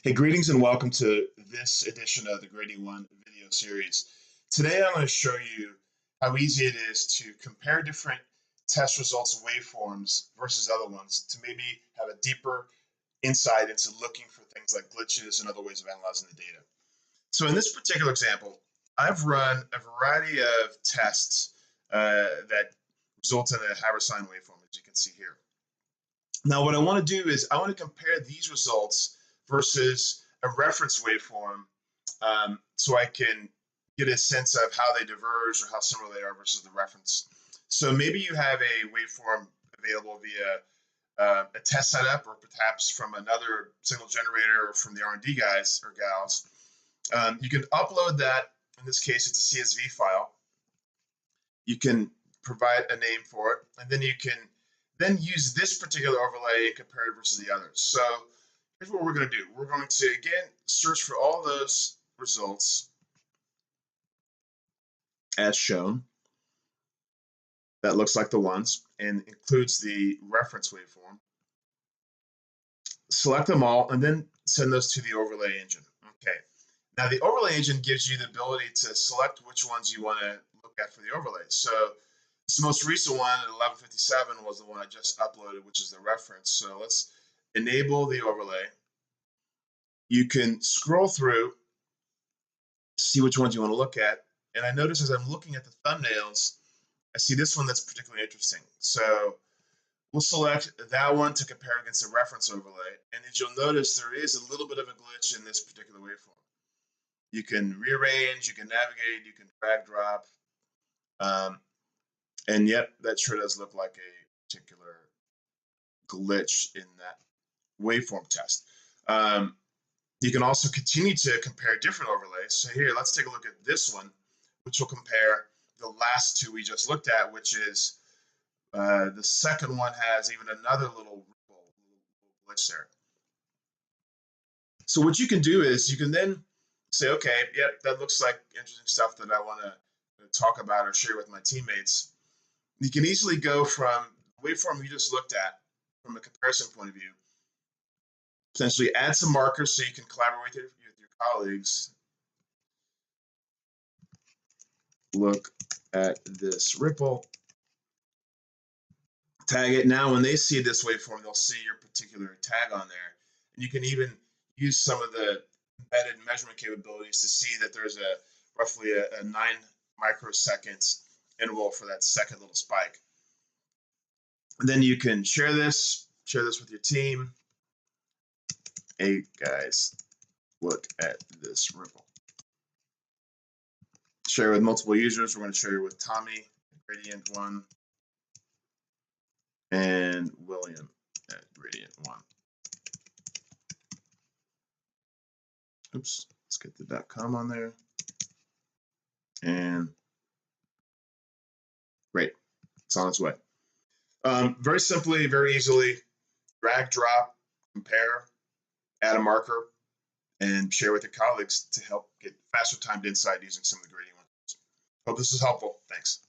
Hey, greetings and welcome to this edition of the GradientOne video series. Today I'm going to show you how easy it is to compare different test results waveforms versus other ones to maybe have a deeper insight into looking for things like glitches and other ways of analyzing the data. So in this particular example, I've run a variety of tests that result in a Haber-Sine waveform, as you can see here. Now what I want to do is I want to compare these results versus a reference waveform so I can get a sense of how they diverge or how similar they are versus the reference. So maybe you have a waveform available via a test setup or perhaps from another signal generator or from the R&D guys or gals. You can upload that. In this case, it's a CSV file. You can provide a name for it, and then you can then use this particular overlay and compare it versus the others. So here's what we're going to do. We're going to, again, search for all those results as shown. That looks like the ones and includes the reference waveform. Select them all and then send those to the overlay engine. Okay. Now the overlay engine gives you the ability to select which ones you want to look at for the overlay. So this most recent one at 1157 was the one I just uploaded, which is the reference. So let's enable the overlay. You can scroll through to see which ones you want to look at. And I notice as I'm looking at the thumbnails, I see this one that's particularly interesting. So we'll select that one to compare against the reference overlay. And as you'll notice, there is a little bit of a glitch in this particular waveform. You can rearrange, you can navigate, you can drag, drop. And yet that sure does look like a particular glitch in that waveform test. You can also continue to compare different overlays. So here, let's take a look at this one, which will compare the last two we just looked at, which is the second one has even another little glitch there. So what you can do is you can then say, okay, yep, that looks like interesting stuff that I want to talk about or share with my teammates. You can easily go from the waveform you just looked at from a comparison point of view, potentially add some markers so you can collaborate with your colleagues. Look at this ripple. Tag it. Now when they see this waveform, they'll see your particular tag on there. And you can even use some of the embedded measurement capabilities to see that there's roughly a 9 microsecond interval for that second little spike. And then you can share this with your team. Hey guys, look at this ripple. Share with multiple users. We're going to share with Tommy, GradientOne, and William at GradientOne. Oops, let's get the .com on there. And great, it's on its way. Very simply, very easily, drag, drop, compare, add a marker, and share with your colleagues to help get faster timed insight using some of the GradientOne tools. Hope this is helpful. Thanks.